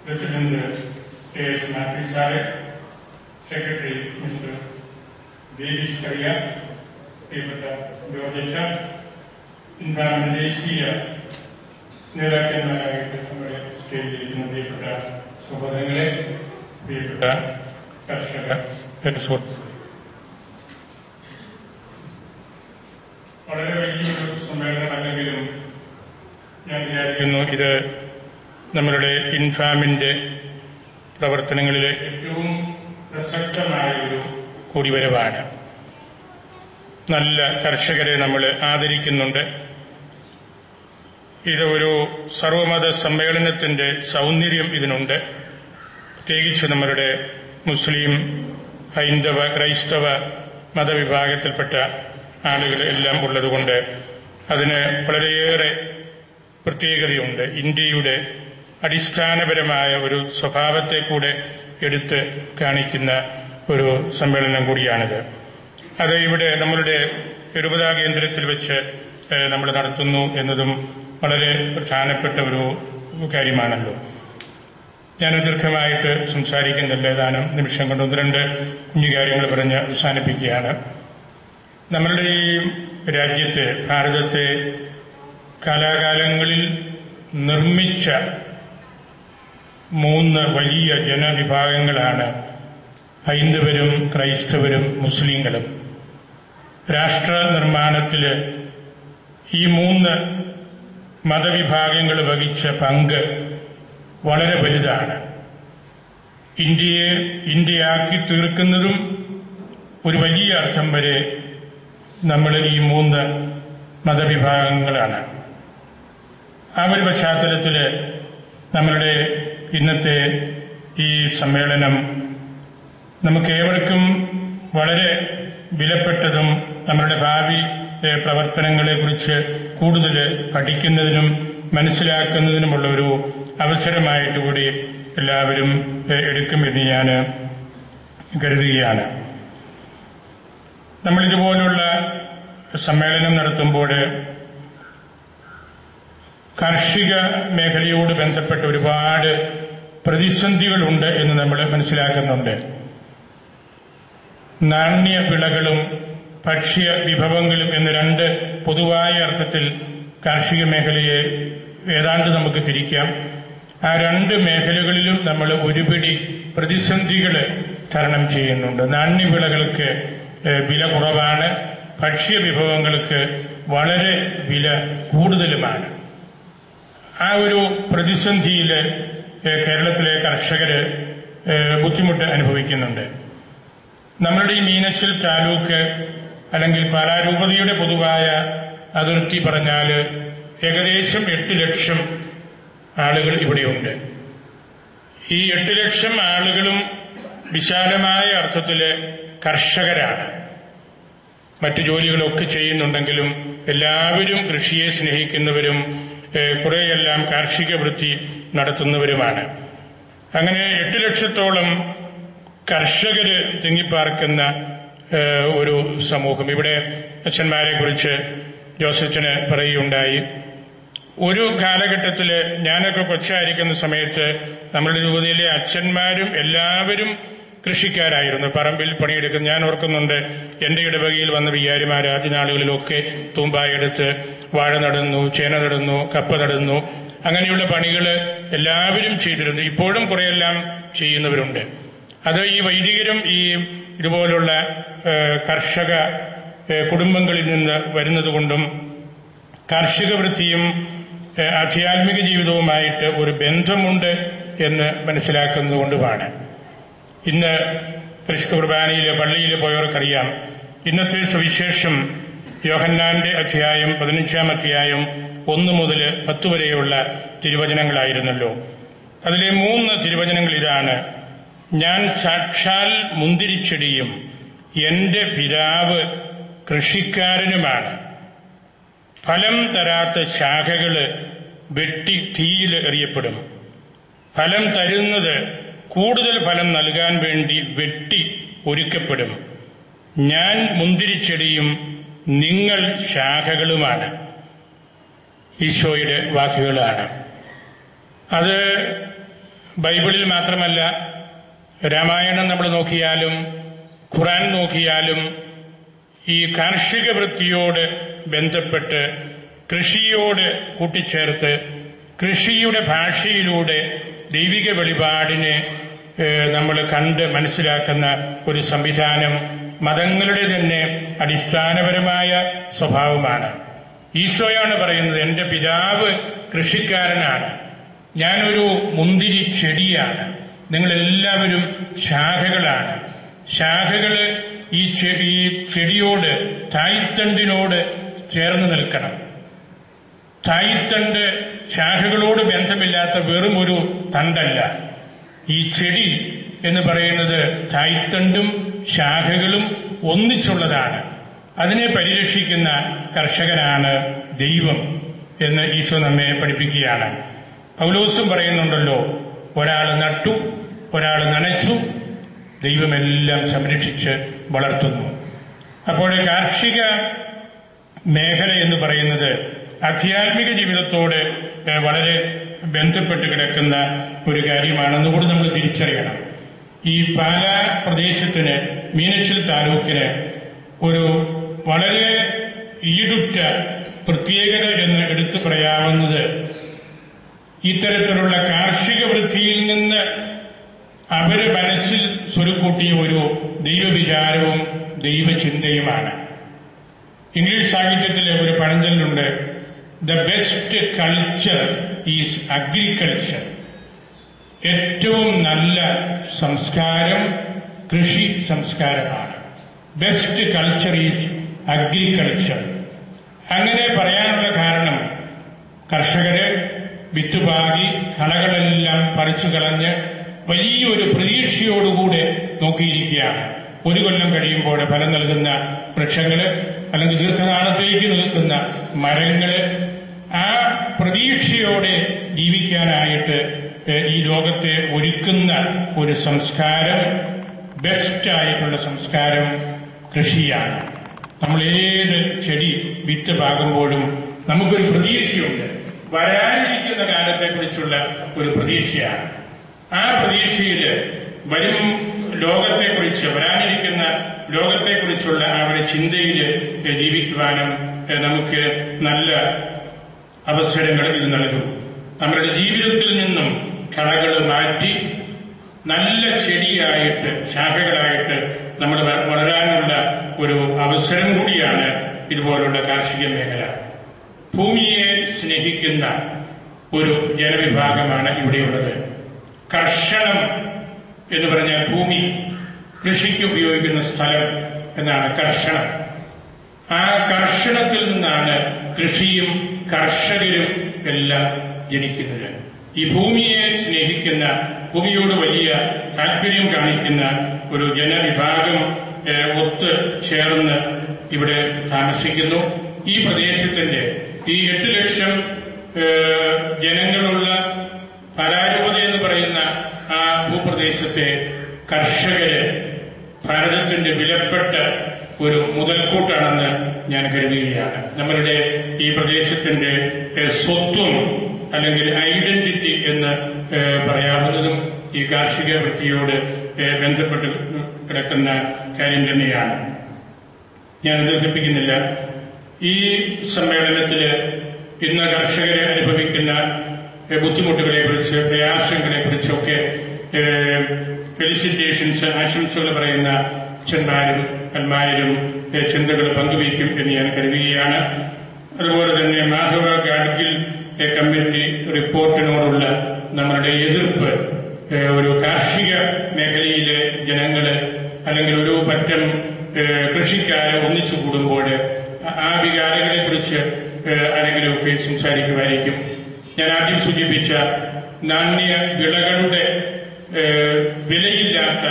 President K.S. Matthew Sare, Secretary Mr. Davis Kariya, Georgia, Indonesia, Nerakan State India, Sovereign, Pipata, Kashaka, Headsworth. ഞാൻ വിചാരിക്കുന്നു ഇത് നമ്മളുടെ ഇൻഫാമിന്റെ പ്രവർത്തനങ്ങളിലെ ഏറ്റവും പ്രസക്തമായ ഒരു കൂടിവരവാണ്. നല്ല കർഷകരെ നമ്മൾ ആദരിക്കുന്നുണ്ട്. ഇത് ഒരു സർവമത സമ്മേളനത്തിന്റെ സൗന്ദര്യം ഇതിനുണ്ട്. പ്രത്യേകിച്ച് നമ്മളുടെ മുസ്ലിം, ഹൈന്ദവ, ക്രൈസ്തവ മതവിഭാഗത്തിൽപ്പെട്ട ആളുകൾ എല്ലാം ഉള്ളതുകൊണ്ട് അതിന് വളരെയേറെ പ്രത്യേകതയുണ്ട്. ഇന്ത്യയുടെ അടിസ്ഥാനപരമായ ഒരു സ്വഭാവത്തെ കൂടെ എടുത്ത് കാണിക്കുന്ന ഒരു സമ്മേളനം കൂടിയാണിത്. അത് ഇവിടെ നമ്മളുടെ രൂപതാ കേന്ദ്രത്തിൽ വെച്ച് നമ്മൾ നടത്തുന്നു എന്നതും വളരെ പ്രധാനപ്പെട്ട ഒരു കാര്യമാണല്ലോ. ഞാൻ ദീർഘമായിട്ട് സംസാരിക്കുന്നില്ല. ഏതാനും നിമിഷം കൊണ്ട് ഒന്ന് രണ്ട് കുഞ്ഞു കാര്യങ്ങൾ പറഞ്ഞ് അവസാനിപ്പിക്കുകയാണ്. നമ്മളുടെ ഈ രാജ്യത്തെ, ഭാരതത്തെ കാലാകാലങ്ങളിൽ നിർമ്മിച്ച 3 വലിയ ജനവിഭാഗങ്ങളാണ് ഹൈന്ദവരും, ക്രൈസ്തവരും, മുസ്ലിങ്ങളും. രാഷ്ട്ര നിർമ്മാണത്തിൽ ഈ 3 മതവിഭാഗങ്ങൾ വഹിച്ച പങ്ക് വളരെ വലുതാണ്. ഇന്ത്യയെ ഇന്ത്യയാക്കി തീർക്കുന്നതും ഒരു വലിയ അർത്ഥം വരെ നമ്മൾ ഈ 3 മതവിഭാഗങ്ങളാണ്. ആ ഒരു പശ്ചാത്തലത്തിൽ നമ്മളുടെ ഇന്നത്തെ ഈ സമ്മേളനം നമുക്കേവർക്കും വളരെ വിലപ്പെട്ടതും നമ്മളുടെ ഭാവി പ്രവർത്തനങ്ങളെക്കുറിച്ച് കൂടുതൽ പഠിക്കുന്നതിനും മനസ്സിലാക്കുന്നതിനുമുള്ള ഒരു അവസരമായിട്ട് കൂടി എല്ലാവരും എടുക്കുമെന്ന് ഞാൻ കരുതുകയാണ്. നമ്മളിതുപോലുള്ള സമ്മേളനം നടത്തുമ്പോൾ കാർഷിക മേഖലയോട് ബന്ധപ്പെട്ട ഒരുപാട് പ്രതിസന്ധികളുണ്ട് എന്ന് നമ്മൾ മനസ്സിലാക്കുന്നുണ്ട്. നാണ്യവിളകളും ഭക്ഷ്യ വിഭവങ്ങളും എന്ന 2 പൊതുവായ അർത്ഥത്തിൽ കാർഷിക മേഖലയെ ഏതാണ്ട് നമുക്ക് തിരിക്കാം. ആ 2 മേഖലകളിലും നമ്മൾ ഒരുപിടി പ്രതിസന്ധികൾ തരണം ചെയ്യുന്നുണ്ട്. നാണ്യവിളകൾക്ക് വില കുറവാണ്, ഭക്ഷ്യ വിഭവങ്ങൾക്ക് വളരെ വില കൂടുതലുമാണ്. ആ ഒരു പ്രതിസന്ധിയിൽ കേരളത്തിലെ കർഷകർ ബുദ്ധിമുട്ട് അനുഭവിക്കുന്നുണ്ട്. നമ്മളുടെ ഈ മീനച്ചിൽ താലൂക്ക് അല്ലെങ്കിൽ പാലാരൂപതയുടെ പൊതുവായ അതിർത്തി പറഞ്ഞാൽ ഏകദേശം 8 ലക്ഷം ആളുകൾ ഇവിടെയുണ്ട്. ഈ 8 ലക്ഷം ആളുകളും വിശാലമായ അർത്ഥത്തിൽ കർഷകരാണ്. മറ്റു ജോലികളൊക്കെ ചെയ്യുന്നുണ്ടെങ്കിലും എല്ലാവരും കൃഷിയെ സ്നേഹിക്കുന്നവരും കുറെയെല്ലാം കാർഷിക വൃത്തി നടത്തുന്നവരുമാണ്. അങ്ങനെ 8 ലക്ഷത്തോളം കർഷകര് തിങ്ങിപ്പാർക്കുന്ന ഒരു സമൂഹം. ഇവിടെ അച്ഛന്മാരെ കുറിച്ച് ജോസച്ചന് പറയുകയുണ്ടായി. ഒരു കാലഘട്ടത്തിൽ ഞാനൊക്കെ കൊച്ചായിരിക്കുന്ന സമയത്ത് നമ്മുടെ രൂപതയിലെ അച്ഛന്മാരും എല്ലാവരും കൃഷിക്കാരായിരുന്നു, പറമ്പിൽ പണിയെടുക്കുന്നത്. ഞാൻ ഓർക്കുന്നുണ്ട്, എന്റെ ഇടവകയിൽ വന്ന വികാരിമാർ ആദ്യ നാളുകളിലൊക്കെ തൂമ്പായെടുത്ത് വാഴ നടുന്നു, ചേന നടുന്നു, കപ്പ നടുന്നു, അങ്ങനെയുള്ള പണികൾ എല്ലാവരും ചെയ്തിരുന്നു. ഇപ്പോഴും കുറെയെല്ലാം ചെയ്യുന്നവരുണ്ട്. അത് ഈ വൈദികരും ഈ ഇതുപോലുള്ള കർഷക കുടുംബങ്ങളിൽ നിന്ന് വരുന്നതുകൊണ്ടും കാർഷിക വൃത്തിയും ആധ്യാത്മിക ജീവിതവുമായിട്ട് ഒരു ബന്ധമുണ്ട് എന്ന് മനസ്സിലാക്കുന്നതുകൊണ്ടുമാണ്. ഇന്ന് പരിശുദ്ധ കുർബാനയിൽ പള്ളിയിൽ പോയവർക്കറിയാം, ഇന്നത്തെ സുവിശേഷം യോഹന്നാന്റെ അധ്യായം 15-ാം അധ്യായം 1 മുതൽ 10 വരെയുള്ള തിരുവചനങ്ങളായിരുന്നല്ലോ. അതിലെ 3 തിരുവചനങ്ങൾ ഇതാണ്: ഞാൻ സാക്ഷാൽ മുന്തിരിച്ചെടിയും എന്റെ പിതാവ് കൃഷിക്കാരനുമാണ്. ഫലം തരാത്ത ശാഖകള് വെട്ടി തീയിൽ എറിയപ്പെടും. ഫലം തരുന്നത് കൂടുതൽ ഫലം നൽകാൻ വേണ്ടി വെട്ടി ഒരുക്കപ്പെടും. ഞാൻ മുന്തിരിച്ചെടിയും നിങ്ങൾ ശാഖകളുമാണ്. ഈശോയുടെ വാക്കുകളാണ്. അത് ബൈബിളിൽ മാത്രമല്ല, രാമായണം നമ്മൾ നോക്കിയാലും ഖുർആൻ നോക്കിയാലും ഈ കാർഷിക വൃത്തിയോട് ബന്ധപ്പെട്ട് കൃഷിയോട് കൂട്ടിച്ചേർത്ത് കൃഷിയുടെ ഭാഷയിലൂടെ ദൈവിക വെളിപാടിനെ നമ്മൾ കണ്ട് മനസ്സിലാക്കുന്ന ഒരു സംവിധാനം മതങ്ങളുടെ തന്നെ അടിസ്ഥാനപരമായ സ്വഭാവമാണ്. ഈശോയാണ് പറയുന്നത്, എൻ്റെ പിതാവ് കൃഷിക്കാരനാണ്, ഞാനൊരു മുന്തിരി ചെടിയാണ്, നിങ്ങളെല്ലാവരും ശാഖകളാണ്. ശാഖകൾ ഈ ചെടിയോട്, തായ്തണ്ടിനോട് ചേർന്ന് നിൽക്കണം. തായ്തണ്ട് ശാഖകളോട് ബന്ധമില്ലാത്ത വെറും ഒരു തണ്ടല്ല. ഈ ചെടി എന്ന് പറയുന്നത് തായ്തണ്ടും ശാഖകളും ഒന്നിച്ചുള്ളതാണ്. അതിനെ പരിരക്ഷിക്കുന്ന കർഷകനാണ് ദൈവം എന്ന് ഈശോ നമ്മെ പഠിപ്പിക്കുകയാണ്. പൗലോസും പറയുന്നുണ്ടല്ലോ, ഒരാൾ നട്ടു, ഒരാൾ നനച്ചു, ദൈവമെല്ലാം സംരക്ഷിച്ച് വളർത്തുന്നു. അപ്പോൾ കാർഷിക മേഖല എന്ന് പറയുന്നത് ആധ്യാത്മിക ജീവിതത്തോട് വളരെ ബന്ധപ്പെട്ട് കിടക്കുന്ന ഒരു കാര്യമാണെന്ന് കൂടി നമ്മൾ തിരിച്ചറിയണം. ഈ പാലാ പ്രദേശത്തിന്, മീനച്ചിൽ താലൂക്കിന് ഒരു വളരെ ഈടുറ്റ പ്രത്യേകത എന്ന് എടുത്തു പറയാവുന്നത് ഇത്തരത്തിലുള്ള കാർഷിക വൃത്തിയിൽ നിന്ന് അവര് മനസ്സിൽ സ്വരുക്കൂട്ടിയ ഒരു ദൈവവിചാരവും ദൈവചിന്തയുമാണ്. ഇംഗ്ലീഷ് സാഹിത്യത്തിലെ ഒരു പഴഞ്ചൊല്ലുണ്ട്, the best culture is agriculture. ഏറ്റവും നല്ല സംസ്കാരം കൃഷി സംസ്കാരമാണ്. Best culture is agriculture. അങ്ങനെ പറയാനുള്ള കാരണം, കർഷകര് വിത്തുപാകി കളകളെല്ലാം പറിച്ചു കളഞ്ഞ് വലിയൊരു പ്രതീക്ഷയോടുകൂടെ നോക്കിയിരിക്കുകയാണ്. ഒരു കൊല്ലം കഴിയുമ്പോൾ ഫലം നൽകുന്ന വൃക്ഷങ്ങള്, അല്ലെങ്കിൽ ദീർഘകാലത്തേക്ക് നിൽക്കുന്ന മരങ്ങള്, ആ പ്രതീക്ഷയോടെ ജീവിക്കാനായിട്ട് ഈ ലോകത്തെ ഒരുക്കുന്ന ഒരു സംസ്കാരം, ബെസ്റ്റായിട്ടുള്ള സംസ്കാരം കൃഷിയാണ്. നമ്മൾ ഏത് ചെടി വിത്ത് പാകുമ്പോഴും നമുക്കൊരു പ്രതീക്ഷയുണ്ട്, വരാനിരിക്കുന്ന കാലത്തെക്കുറിച്ചുള്ള ഒരു പ്രതീക്ഷയാണ്. ആ പ്രതീക്ഷയിൽ വരും ലോകത്തെക്കുറിച്ച്, വരാനിരിക്കുന്ന ലോകത്തെക്കുറിച്ചുള്ള ആ ഒരു ചിന്തയിൽ ജീവിക്കുവാനും നമുക്ക് നല്ല അവസരങ്ങൾ ഇത് നൽകും. നമ്മുടെ ജീവിതത്തിൽ നിന്നും കളകൾ മാറ്റി നല്ല ചെടിയായിട്ട്, ശാഖകളായിട്ട് നമ്മൾ വളരാനുള്ള ഒരു അവസരം കൂടിയാണ് ഇതുപോലുള്ള കാർഷിക മേഖല. ഭൂമിയെ സ്നേഹിക്കുന്ന ഒരു ജനവിഭാഗമാണ് ഇവിടെയുള്ളത്. കർഷണം എന്ന് പറഞ്ഞാൽ ഭൂമി, കൃഷിക്ക് ഉപയോഗിക്കുന്ന സ്ഥലം എന്നാണ് കർഷണം. ആ കർഷണത്തിൽ നിന്നാണ് കൃഷിയും കർഷകരും എല്ലാം ജനിക്കുന്നത്. ഈ ഭൂമിയെ സ്നേഹിക്കുന്ന, ഭൂമിയോട് വലിയ താല്പര്യം കാണിക്കുന്ന ഒരു ജനവിഭാഗം ഒത്ത് ചേർന്ന് ഇവിടെ താമസിക്കുന്നു. ഈ പ്രദേശത്തിന്റെ, ഈ 8 ലക്ഷം ജനങ്ങളുള്ള പരാരൂപത എന്ന് പറയുന്ന ആ ഭൂപ്രദേശത്തെ കർഷകര് ഭാരതത്തിന്റെ വിലപ്പെട്ട ഒരു മുതൽക്കൂട്ടാണെന്ന് ഞാൻ കരുതുകയാണ്. നമ്മളുടെ ഈ പ്രദേശത്തിന്റെ സ്വത്വം അല്ലെങ്കിൽ ഐഡന്റിറ്റി എന്ന് പറയാവുന്നതും ഈ കാർഷിക വൃത്തിയോട് ബന്ധപ്പെട്ട് കിടക്കുന്ന കാര്യം തന്നെയാണ്. ഞാൻ ദീർഘിപ്പിക്കുന്നില്ല. ഈ സമ്മേളനത്തില് ഇന്ന് കർഷകരെ അനുഭവിക്കുന്ന ബുദ്ധിമുട്ടുകളെ കുറിച്ച്, പ്രയാസങ്ങളെ കുറിച്ചൊക്കെ ഫെലിസിറ്റേഷൻസ്, ആശംസകൾ പറയുന്ന അച്ഛന്മാരും അന്മാരും ചിന്തകൾ പങ്കുവയ്ക്കും എന്ന് ഞാൻ കരുതുകയാണ്. അതുപോലെ തന്നെ മാധവ ഗാഡ്ഗിൽ കമ്മിറ്റി റിപ്പോർട്ടിനോടുള്ള നമ്മളുടെ എതിർപ്പ്, ഒരു കാർഷിക മേഖലയിലെ ജനങ്ങള് അല്ലെങ്കിൽ ഒരു പറ്റം കൃഷിക്കാരെ ഒന്നിച്ചു കൂടുമ്പോൾ ആ വികാരങ്ങളെ കുറിച്ച് ആരെങ്കിലുമൊക്കെ സംസാരിക്കുമായിരിക്കും. ഞാൻ ആദ്യം സൂചിപ്പിച്ച നാണ്യ വിളകളുടെ വിലയില്ലാത്ത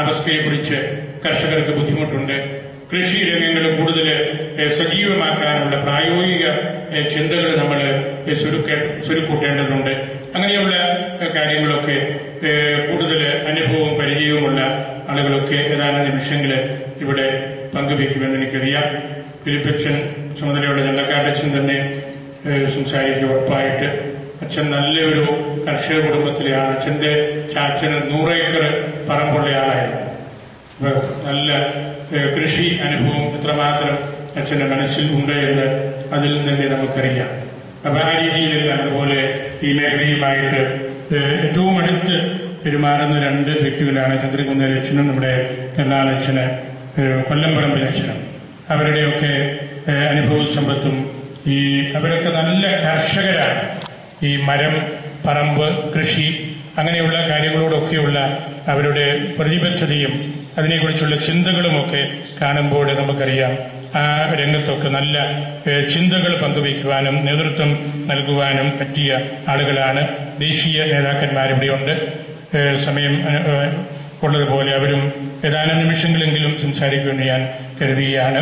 അവസ്ഥയെക്കുറിച്ച് കർഷകർക്ക് ബുദ്ധിമുട്ടുണ്ട്. കൃഷി രംഗങ്ങൾ കൂടുതൽ സജീവമാക്കാനുള്ള പ്രായോഗിക ചിന്തകൾ നമ്മൾ സ്വരുക്കൂട്ടേണ്ടതുണ്ട്. അങ്ങനെയുള്ള കാര്യങ്ങളൊക്കെ കൂടുതൽ അനുഭവവും പരിചയവുമുള്ള ആളുകളൊക്കെ ഏതാനും നിമിഷങ്ങൾ ഇവിടെ പങ്കുവയ്ക്കുമെന്ന് എനിക്കറിയാം. ഫിലിപ്പച്ചൻ ചുമതലയുള്ള ചന്തക്കാരച്ചൻ തന്നെ സംസാരിക്കുക ഉറപ്പായിട്ട്. അച്ഛൻ നല്ലൊരു കർഷക കുടുംബത്തിലെയാണ്. അച്ഛന്റെ ചാച്ചന് 100 ഏക്കർ പറമ്പുള്ള ആളായിരുന്നു. അപ്പൊ നല്ല കൃഷി അനുഭവം എത്രമാത്രം അച്ഛന്റെ മനസ്സിൽ ഉണ്ട് എന്ന് അതിൽ നിന്ന് നമുക്കറിയാം. അപ്പൊ ആ രീതിയിലെല്ലാം അതുപോലെ ഈ മേഖലയുമായിട്ട് ഏറ്റവും അടുത്ത് പെരുമാറുന്ന 2 വ്യക്തികളാണ് ചന്ദ്രകുന്നേൽ അച്ഛനും നമ്മുടെ കരുണാലച്ഛന് കൊല്ലംപറമ്പിൽ അച്ഛനും. അവരുടെയൊക്കെ അനുഭവ സമ്പത്തും അവരൊക്കെ നല്ല കർഷകരാണ്. ഈ മരം, പറമ്പ്, കൃഷി അങ്ങനെയുള്ള കാര്യങ്ങളോടൊക്കെയുള്ള അവരുടെ പ്രതിബദ്ധതയും അതിനെക്കുറിച്ചുള്ള ചിന്തകളുമൊക്കെ കാണുമ്പോൾ നമുക്കറിയാം ആ രംഗത്തൊക്കെ നല്ല ചിന്തകൾ പങ്കുവയ്ക്കുവാനും നേതൃത്വം നൽകുവാനും പറ്റിയ ആളുകളാണ്. ദേശീയ നേതാക്കന്മാരിവിടെയുണ്ട്. സമയം ഉള്ളതുപോലെ അവരും ഏതാനും നിമിഷങ്ങളെങ്കിലും സംസാരിക്കുമെന്ന് ഞാൻ കരുതുകയാണ്.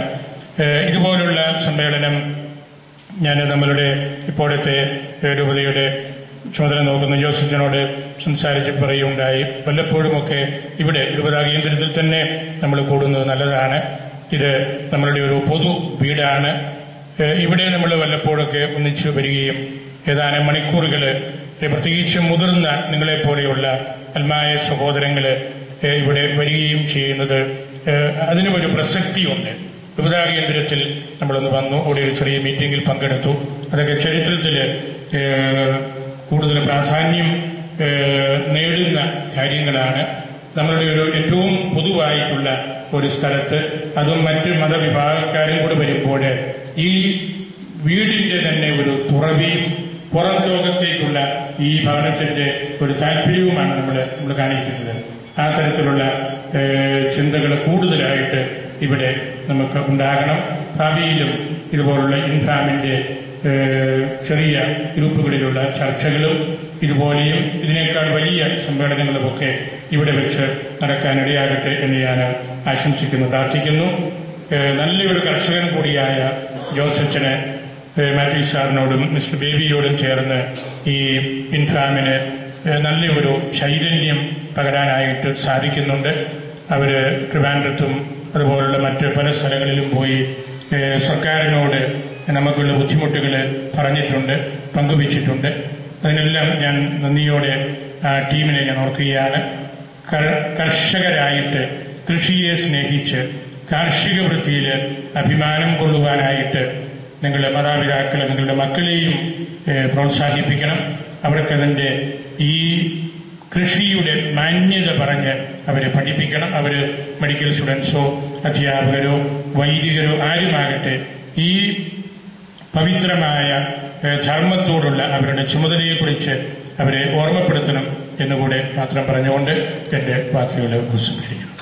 ഇതുപോലുള്ള സമ്മേളനം ഞാൻ നമ്മളുടെ ഇപ്പോഴത്തെ രൂപതയുടെ ചുമതല നോക്കുന്ന ജോസഫിനോട് സംസാരിച്ച് പറയുകയുണ്ടായി. വല്ലപ്പോഴുമൊക്കെ ഇവിടെ രൂപതാ കേന്ദ്രത്തിൽ തന്നെ നമ്മൾ കൂടുന്നത് നല്ലതാണ്. ഇത് നമ്മളുടെ ഒരു പൊതു വീടാണ്. ഇവിടെ നമ്മൾ വല്ലപ്പോഴൊക്കെ ഒന്നിച്ചു വരികയും ഏതാനും മണിക്കൂറുകൾ പ്രത്യേകിച്ച് മുതിർന്ന നിങ്ങളെപ്പോലെയുള്ള അൽമായ സഹോദരങ്ങൾ ഇവിടെ വരികയും ചെയ്യുന്നത് അതിനുമൊരു പ്രസക്തിയുണ്ട്. രൂപതാ കേന്ദ്രത്തിൽ നമ്മളൊന്ന് വന്നു, അവിടെ ഒരു ചെറിയ മീറ്റിംഗിൽ പങ്കെടുത്തു. അതൊക്കെ ചരിത്രത്തിൽ കൂടുതൽ പ്രാധാന്യം നേടുന്ന കാര്യങ്ങളാണ്. നമ്മളുടെ ഒരു ഏറ്റവും പൊതുവായിട്ടുള്ള ഒരു സ്ഥലത്ത് അതും മറ്റ് മതവിഭാഗക്കാരും കൂടെ വരുമ്പോൾ ഈ വീടിന്റെ തന്നെ ഒരു തുറവിയും പുറം ലോകത്തേക്കുള്ള ഈ ഭവനത്തിന്റെ ഒരു താല്പര്യവുമാണ് നമ്മൾ കാണിക്കുന്നത്. ആ തരത്തിലുള്ള ചിന്തകൾ കൂടുതലായിട്ട് ഇവിടെ നമുക്ക് ഉണ്ടാകണം. ഭാവിയിലും ഇതുപോലുള്ള ഇൻഫാമിന്റെ ചെറിയ ഗ്രൂപ്പുകളിലുള്ള ചർച്ചകളും ഇതുപോലെയും ഇതിനേക്കാൾ വലിയ സമ്മേളനങ്ങളുമൊക്കെ ഇവിടെ വെച്ച് നടക്കാനിടയാകട്ടെ എന്ന് ഞാൻ ആശംസിക്കുന്നു, പ്രാർത്ഥിക്കുന്നു. നല്ലൊരു കർഷകൻ കൂടിയായ ജോസഫിന് മാത്യു സാറിനോടും മിസ്റ്റർ ബേബിയോടും ചേർന്ന് ഈ ഇൻഫാമിന് നല്ലൊരു ചൈതന്യം പകരാനായിട്ട് സാധിക്കുന്നുണ്ട്. അവർ ട്രിവാൻഡ്രത്തും അതുപോലുള്ള മറ്റ് പല സ്ഥലങ്ങളിലും പോയി സർക്കാരിനോട് നമുക്കുള്ള ബുദ്ധിമുട്ടുകൾ പറഞ്ഞിട്ടുണ്ട്, പങ്കുവച്ചിട്ടുണ്ട്. അതിനെല്ലാം ഞാൻ നന്ദിയോടെ ആ ടീമിനെ ഞാൻ ഓർക്കുകയാണ്. കർഷകരായിട്ട് കൃഷിയെ സ്നേഹിച്ച് കാർഷിക വൃത്തിയിൽ അഭിമാനം കൊള്ളുവാനായിട്ട് നിങ്ങളുടെ മാതാപിതാക്കളെ നിങ്ങളുടെ മക്കളെയും പ്രോത്സാഹിപ്പിക്കണം. അവർക്കതിൻ്റെ ഈ കൃഷിയുടെ മാന്യത പറഞ്ഞ് അവരെ പഠിപ്പിക്കണം. അവർ മെഡിക്കൽ സ്റ്റുഡൻസോ അധ്യാപകരോ വൈദികരോ ആരുമാകട്ടെ ഈ പവിത്രമായ ധർമ്മത്തോടുള്ള അവരുടെ ചുമതലയെക്കുറിച്ച് അവരെ ഓർമ്മപ്പെടുത്തണം എന്നുകൂടെ മാത്രം പറഞ്ഞുകൊണ്ട് എൻ്റെ വാക്കുകൾ ഉപസംഹരിക്കുന്നു.